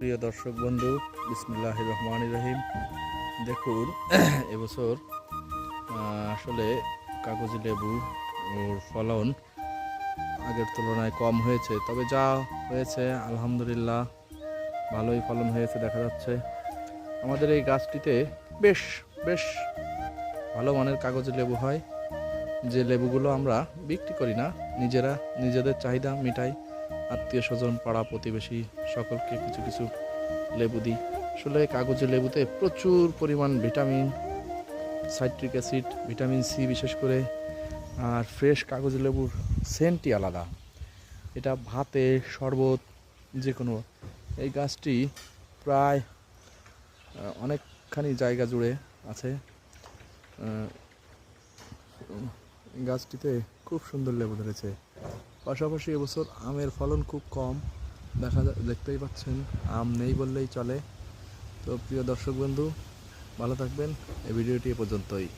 প্রিয় দর্শক বন্ধু, বিসমিল্লাহির রহমানির রহিম। দেখুন, এবছর আসলে কাগজি লেবু ওর ফলন আগের তুলনায় কম হয়েছে, তবে যা হয়েছে আলহামদুলিল্লাহ ভালোই ফলন হয়েছে দেখা যাচ্ছে। আমাদের এই গাছটিতে বেশ বেশ ভালো মানের কাগজি লেবু হয়, যে লেবুগুলো আমরা বিক্রি করি না, নিজেদের চাহিদা মেটাই, আত্মীয় স্বজন পাড়া প্রতিবেশী সকলকে কিছু কিছু লেবু দিই। আসলে কাগজি লেবুতে প্রচুর পরিমাণ vitamin, citric acid, vitamin C বিশেষ করে, আর ফ্রেশ কাগজি লেবুর সেন্টই আলাদা। এটা ভাতে, শরবত, যে কোনো। এই গাছটি প্রায় অনেকখানি জায়গা জুড়ে আছে। গাছটিতে খুব সুন্দর লেবু ধরেছে। পাশাপাশি এবছর আমের ফলন খুব কম, দেখতেই পাচ্ছেন, আম নেই বললেই চলে। তো প্রিয় দর্শক বন্ধু, ভালো থাকবেন। এই ভিডিওটি এ পর্যন্তই।